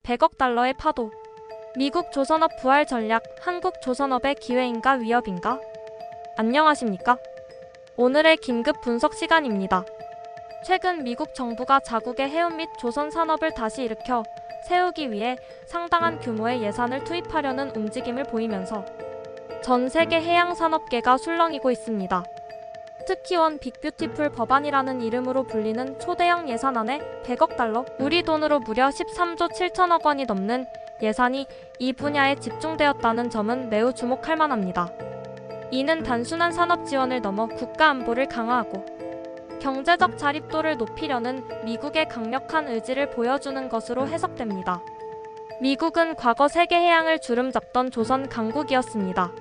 100억 달러의 파도. 미국 조선업 부활 전략, 한국 조선업의 기회인가 위협인가? 안녕하십니까? 오늘의 긴급 분석 시간입니다. 최근 미국 정부가 자국의 해운 및 조선 산업을 다시 일으켜 세우기 위해 상당한 규모의 예산을 투입하려는 움직임을 보이면서 전 세계 해양 산업계가 술렁이고 있습니다. 특히 원 빅뷰티풀 법안이라는 이름으로 불리는 초대형 예산안에 100억 달러, 우리 돈으로 무려 13조 7천억 원이 넘는 예산이 이 분야에 집중되었다는 점은 매우 주목할 만합니다. 이는 단순한 산업 지원을 넘어 국가 안보를 강화하고 경제적 자립도를 높이려는 미국의 강력한 의지를 보여주는 것으로 해석됩니다. 미국은 과거 세계 해양을 주름잡던 조선 강국이었습니다.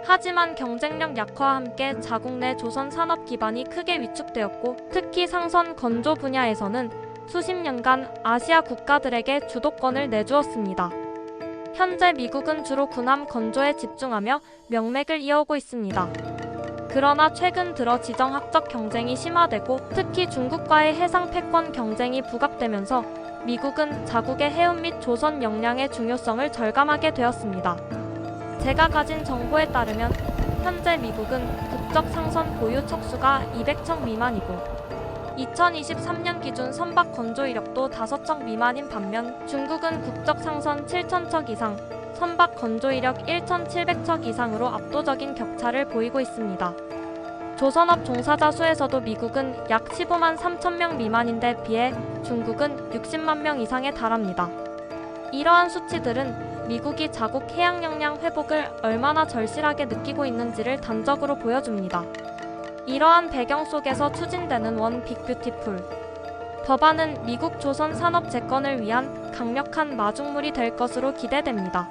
하지만 경쟁력 약화와 함께 자국 내 조선 산업 기반이 크게 위축되었고, 특히 상선 건조 분야에서는 수십 년간 아시아 국가들에게 주도권을 내주었습니다. 현재 미국은 주로 군함 건조에 집중하며 명맥을 이어오고 있습니다. 그러나 최근 들어 지정학적 경쟁이 심화되고 특히 중국과의 해상 패권 경쟁이 부각되면서 미국은 자국의 해운 및 조선 역량의 중요성을 절감하게 되었습니다. 제가 가진 정보에 따르면 현재 미국은 국적 상선 보유 척수가 200척 미만이고 2023년 기준 선박 건조 이력도 5척 미만인 반면 중국은 국적 상선 7,000척 이상, 선박 건조 이력 1,700척 이상으로 압도적인 격차를 보이고 있습니다. 조선업 종사자 수에서도 미국은 약 15만 3천 명 미만인데 비해 중국은 60만 명 이상에 달합니다. 이러한 수치들은 미국이 자국 해양 역량 회복을 얼마나 절실하게 느끼고 있는지를 단적으로 보여줍니다. 이러한 배경 속에서 추진되는 원 빅뷰티풀 법안은 미국 조선 산업 재건을 위한 강력한 마중물이 될 것으로 기대됩니다.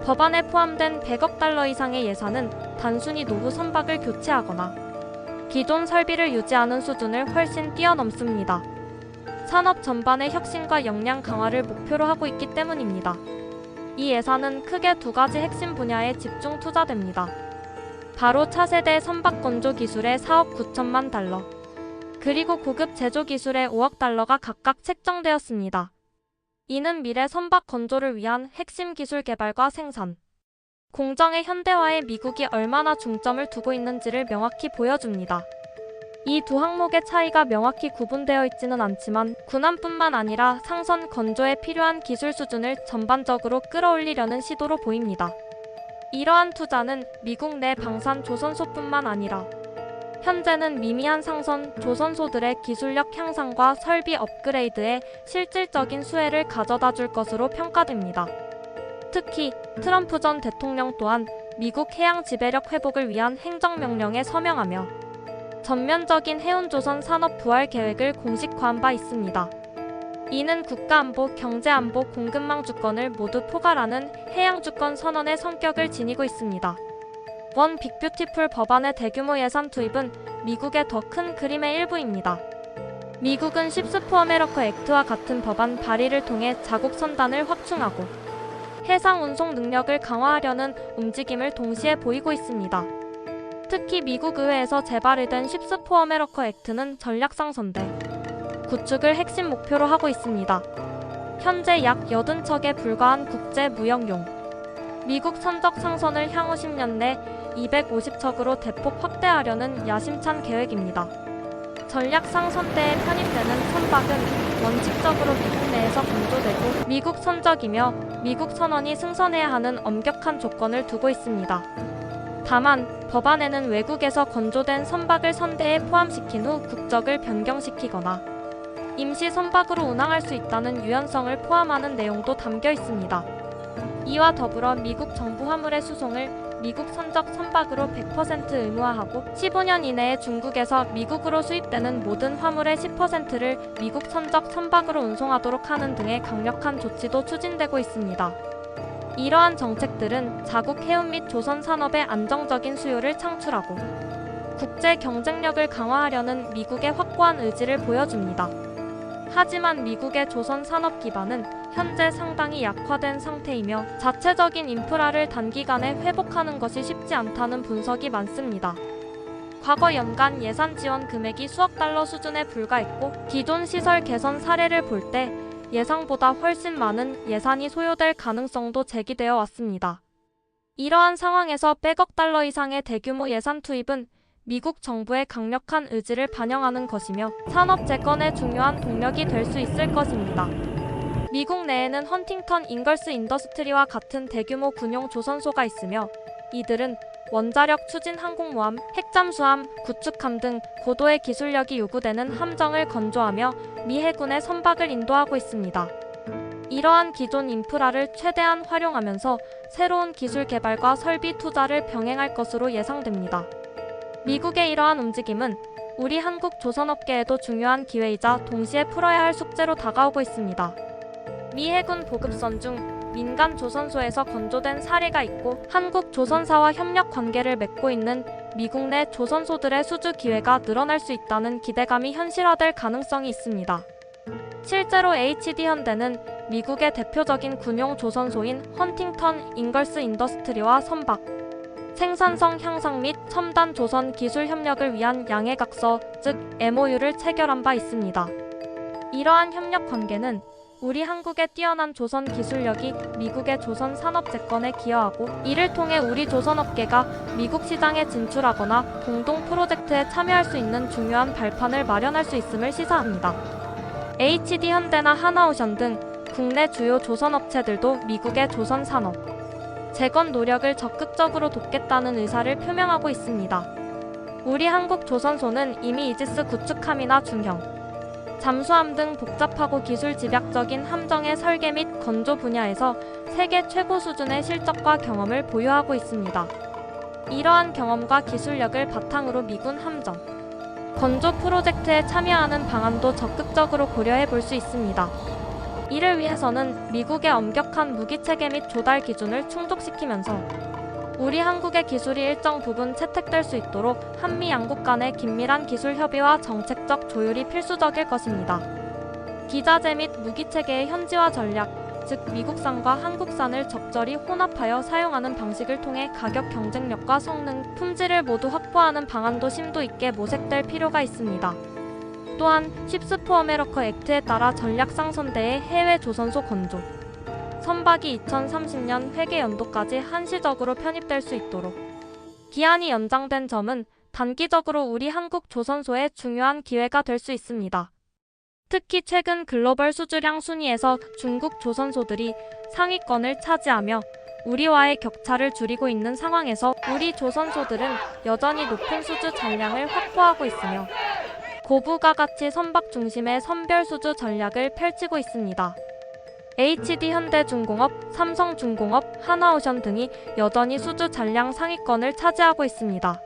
법안에 포함된 100억 달러 이상의 예산은 단순히 노후 선박을 교체하거나 기존 설비를 유지하는 수준을 훨씬 뛰어넘습니다. 산업 전반의 혁신과 역량 강화를 목표로 하고 있기 때문입니다. 이 예산은 크게 두 가지 핵심 분야에 집중 투자됩니다. 바로 차세대 선박 건조 기술에 4억 9천만 달러, 그리고 고급 제조 기술에 5억 달러가 각각 책정되었습니다. 이는 미래 선박 건조를 위한 핵심 기술 개발과 생산, 공정의 현대화에 미국이 얼마나 중점을 두고 있는지를 명확히 보여줍니다. 이 두 항목의 차이가 명확히 구분되어 있지는 않지만 군함뿐만 아니라 상선 건조에 필요한 기술 수준을 전반적으로 끌어올리려는 시도로 보입니다. 이러한 투자는 미국 내 방산 조선소뿐만 아니라 현재는 미미한 상선 조선소들의 기술력 향상과 설비 업그레이드에 실질적인 수혜를 가져다 줄 것으로 평가됩니다. 특히 트럼프 전 대통령 또한 미국 해양 지배력 회복을 위한 행정명령에 서명하며 전면적인 해운조선 산업 부활 계획을 공식화한 바 있습니다. 이는 국가안보, 경제안보, 공급망 주권을 모두 포괄하는 해양주권 선언의 성격을 지니고 있습니다. 원 빅뷰티풀 법안의 대규모 예산 투입은 미국의 더 큰 그림의 일부입니다. 미국은 쉽스 포 아메리카 액트와 같은 법안 발의를 통해 자국 선단을 확충하고 해상 운송 능력을 강화하려는 움직임을 동시에 보이고 있습니다. 특히 미국 의회에서 재발의된 쉽스 포 아메리카 액트는 전략상선대 구축을 핵심 목표로 하고 있습니다. 현재 약 80척에 불과한 국제 무역용 미국 선적 상선을 향후 10년 내 250척으로 대폭 확대하려는 야심찬 계획입니다. 전략상선대에 편입되는 선박은 원칙적으로 미국 내에서 건조되고 미국 선적이며 미국 선원이 승선해야 하는 엄격한 조건을 두고 있습니다. 다만 법안에는 외국에서 건조된 선박을 선대에 포함시킨 후 국적을 변경시키거나 임시 선박으로 운항할 수 있다는 유연성을 포함하는 내용도 담겨 있습니다. 이와 더불어 미국 정부 화물의 수송을 미국 선적 선박으로 100% 의무화하고 15년 이내에 중국에서 미국으로 수입되는 모든 화물의 10%를 미국 선적 선박으로 운송하도록 하는 등의 강력한 조치도 추진되고 있습니다. 이러한 정책들은 자국 해운 및 조선 산업의 안정적인 수요를 창출하고 국제 경쟁력을 강화하려는 미국의 확고한 의지를 보여줍니다. 하지만 미국의 조선 산업 기반은 현재 상당히 약화된 상태이며 자체적인 인프라를 단기간에 회복하는 것이 쉽지 않다는 분석이 많습니다. 과거 연간 예산 지원 금액이 수억 달러 수준에 불과했고 기존 시설 개선 사례를 볼 때 예상보다 훨씬 많은 예산이 소요될 가능성도 제기되어 왔습니다. 이러한 상황에서 100억 달러 이상의 대규모 예산 투입은 미국 정부의 강력한 의지를 반영하는 것이며 산업 재건의 중요한 동력이 될 수 있을 것입니다. 미국 내에는 헌팅턴 잉걸스 인더스트리와 같은 대규모 군용 조선소가 있으며 이들은 원자력 추진 항공모함, 핵잠수함, 구축함 등 고도의 기술력이 요구되는 함정을 건조하며 미 해군의 선박을 인도하고 있습니다. 이러한 기존 인프라를 최대한 활용하면서 새로운 기술 개발과 설비 투자를 병행할 것으로 예상됩니다. 미국의 이러한 움직임은 우리 한국 조선업계에도 중요한 기회이자 동시에 풀어야 할 숙제로 다가오고 있습니다. 미 해군 보급선 중 민간 조선소에서 건조된 사례가 있고 한국 조선사와 협력 관계를 맺고 있는 미국 내 조선소들의 수주 기회가 늘어날 수 있다는 기대감이 현실화될 가능성이 있습니다. 실제로 HD-현대는 미국의 대표적인 군용 조선소인 헌팅턴 잉걸스 인더스트리와 선박, 생산성 향상 및 첨단 조선 기술 협력을 위한 양해각서, 즉 MOU를 체결한 바 있습니다. 이러한 협력 관계는 우리 한국의 뛰어난 조선 기술력이 미국의 조선 산업 재건에 기여하고 이를 통해 우리 조선업계가 미국 시장에 진출하거나 공동 프로젝트에 참여할 수 있는 중요한 발판을 마련할 수 있음을 시사합니다. HD-현대나 하나오션 등 국내 주요 조선업체들도 미국의 조선 산업 재건 노력을 적극적으로 돕겠다는 의사를 표명하고 있습니다. 우리 한국 조선소는 이미 이지스 구축함이나 중형, 잠수함 등 복잡하고 기술 집약적인 함정의 설계 및 건조 분야에서 세계 최고 수준의 실적과 경험을 보유하고 있습니다. 이러한 경험과 기술력을 바탕으로 미군 함정, 건조 프로젝트에 참여하는 방안도 적극적으로 고려해 볼 수 있습니다. 이를 위해서는 미국의 엄격한 무기체계 및 조달 기준을 충족시키면서 우리 한국의 기술이 일정 부분 채택될 수 있도록 한미 양국 간의 긴밀한 기술 협의와 정책적 조율이 필수적일 것입니다. 기자재 및 무기체계의 현지화 전략, 즉 미국산과 한국산을 적절히 혼합하여 사용하는 방식을 통해 가격 경쟁력과 성능, 품질을 모두 확보하는 방안도 심도 있게 모색될 필요가 있습니다. 또한 쉽스 포 어메리커 액트에 따라 전략상선대의 해외 조선소 건조, 선박이 2030년 회계 연도까지 한시적으로 편입될 수 있도록 기한이 연장된 점은 단기적으로 우리 한국 조선소에 중요한 기회가 될 수 있습니다. 특히 최근 글로벌 수주량 순위에서 중국 조선소들이 상위권을 차지하며 우리와의 격차를 줄이고 있는 상황에서 우리 조선소들은 여전히 높은 수주 잔량을 확보하고 있으며 고부가 가치 선박 중심의 선별 수주 전략을 펼치고 있습니다. HD-현대중공업, 삼성중공업, 하나오션 등이 여전히 수주 잔량 상위권을 차지하고 있습니다.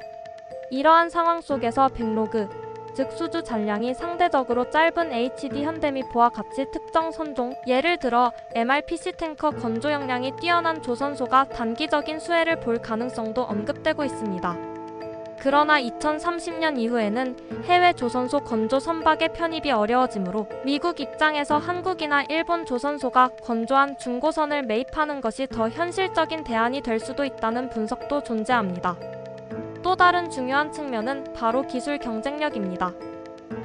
이러한 상황 속에서 백로그, 즉 수주 잔량이 상대적으로 짧은 HD-현대미포와 같이 특정 선종, 예를 들어 MRPC 탱커 건조 역량이 뛰어난 조선소가 단기적인 수혜를 볼 가능성도 언급되고 있습니다. 그러나 2030년 이후에는 해외 조선소 건조 선박의 편입이 어려워지므로 미국 입장에서 한국이나 일본 조선소가 건조한 중고선을 매입하는 것이 더 현실적인 대안이 될 수도 있다는 분석도 존재합니다. 또 다른 중요한 측면은 바로 기술 경쟁력입니다.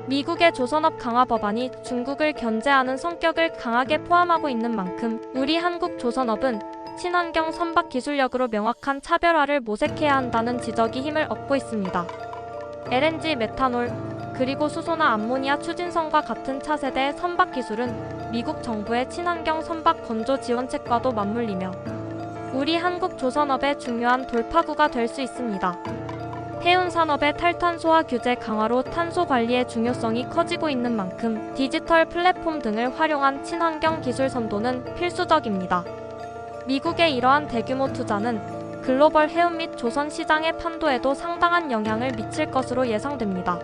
미국의 조선업 강화 법안이 중국을 견제하는 성격을 강하게 포함하고 있는 만큼 우리 한국 조선업은 친환경 선박 기술력으로 명확한 차별화를 모색해야 한다는 지적이 힘을 얻고 있습니다. LNG, 메탄올, 그리고 수소나 암모니아 추진선과 같은 차세대 선박 기술은 미국 정부의 친환경 선박 건조 지원책과도 맞물리며 우리 한국 조선업의 중요한 돌파구가 될 수 있습니다. 해운 산업의 탈탄소화 규제 강화로 탄소 관리의 중요성이 커지고 있는 만큼 디지털 플랫폼 등을 활용한 친환경 기술 선도는 필수적입니다. 미국의 이러한 대규모 투자는 글로벌 해운 및 조선 시장의 판도에도 상당한 영향을 미칠 것으로 예상됩니다.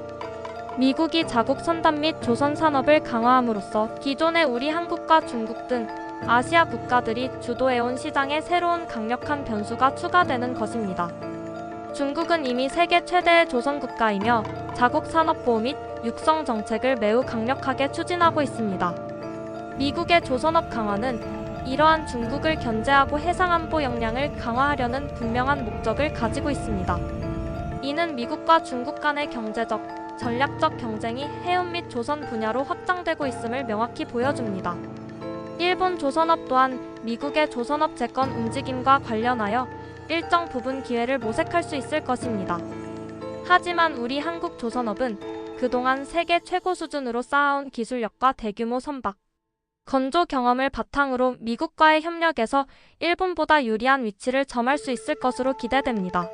미국이 자국 선단 및 조선 산업을 강화함으로써 기존의 우리 한국과 중국 등 아시아 국가들이 주도해온 시장에 새로운 강력한 변수가 추가되는 것입니다. 중국은 이미 세계 최대의 조선 국가이며 자국 산업보호 및 육성 정책을 매우 강력하게 추진하고 있습니다. 미국의 조선업 강화는 이러한 중국을 견제하고 해상안보 역량을 강화하려는 분명한 목적을 가지고 있습니다. 이는 미국과 중국 간의 경제적, 전략적 경쟁이 해운 및 조선 분야로 확장되고 있음을 명확히 보여줍니다. 일본 조선업 또한 미국의 조선업 재건 움직임과 관련하여 일정 부분 기회를 모색할 수 있을 것입니다. 하지만 우리 한국 조선업은 그동안 세계 최고 수준으로 쌓아온 기술력과 대규모 선박, 건조 경험을 바탕으로 미국과의 협력에서 일본보다 유리한 위치를 점할 수 있을 것으로 기대됩니다.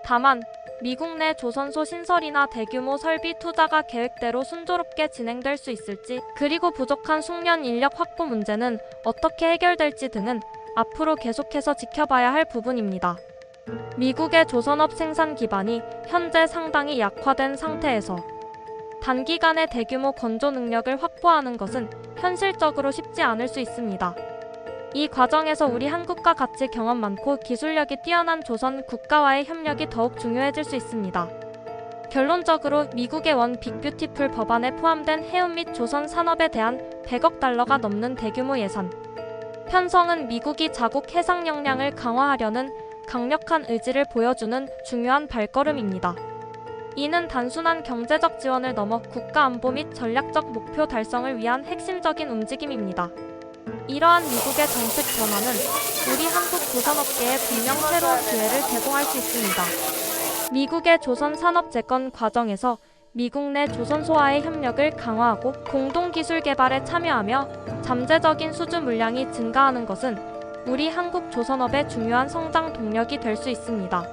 다만 미국 내 조선소 신설이나 대규모 설비 투자가 계획대로 순조롭게 진행될 수 있을지, 그리고 부족한 숙련 인력 확보 문제는 어떻게 해결될지 등은 앞으로 계속해서 지켜봐야 할 부분입니다. 미국의 조선업 생산 기반이 현재 상당히 약화된 상태에서 단기간에 대규모 건조 능력을 확보하는 것은 현실적으로 쉽지 않을 수 있습니다. 이 과정에서 우리 한국과 같이 경험 많고 기술력이 뛰어난 조선 국가와의 협력이 더욱 중요해질 수 있습니다. 결론적으로 미국의 원 빅뷰티풀 법안에 포함된 해운 및 조선 산업에 대한 100억 달러가 넘는 대규모 예산 편성은 미국이 자국 해상 역량을 강화하려는 강력한 의지를 보여주는 중요한 발걸음입니다. 이는 단순한 경제적 지원을 넘어 국가 안보 및 전략적 목표 달성을 위한 핵심적인 움직임입니다. 이러한 미국의 정책 변화는 우리 한국 조선업계에 분명 새로운 기회를 제공할 수 있습니다. 미국의 조선 산업 재건 과정에서 미국 내 조선소와의 협력을 강화하고 공동기술 개발에 참여하며 잠재적인 수주 물량이 증가하는 것은 우리 한국 조선업의 중요한 성장 동력이 될 수 있습니다.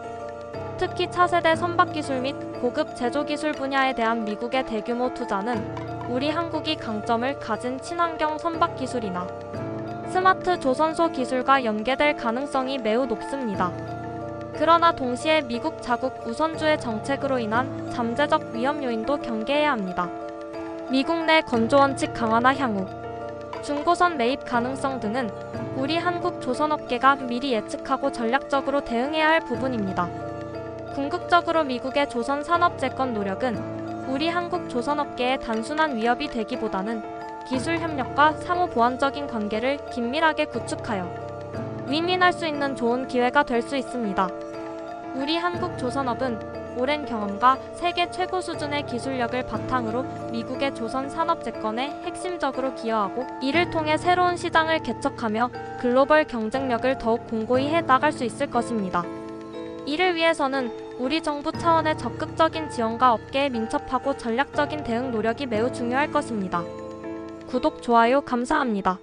특히 차세대 선박기술 및 고급 제조기술 분야에 대한 미국의 대규모 투자는 우리 한국이 강점을 가진 친환경 선박기술이나 스마트 조선소 기술과 연계될 가능성이 매우 높습니다. 그러나 동시에 미국 자국 우선주의 정책으로 인한 잠재적 위험 요인도 경계해야 합니다. 미국 내 건조원칙 강화나 향후 중고선 매입 가능성 등은 우리 한국 조선업계가 미리 예측하고 전략적으로 대응해야 할 부분입니다. 궁극적으로 미국의 조선 산업 재건 노력은 우리 한국 조선업계의 단순한 위협이 되기보다는 기술 협력과 상호 보완적인 관계를 긴밀하게 구축하여 윈윈할 수 있는 좋은 기회가 될 수 있습니다. 우리 한국 조선업은 오랜 경험과 세계 최고 수준의 기술력을 바탕으로 미국의 조선 산업 재건에 핵심적으로 기여하고, 이를 통해 새로운 시장을 개척하며 글로벌 경쟁력을 더욱 공고히 해 나갈 수 있을 것입니다. 이를 위해서는 우리 정부 차원의 적극적인 지원과 업계에 민첩하고 전략적인 대응 노력이 매우 중요할 것입니다. 구독, 좋아요 감사합니다.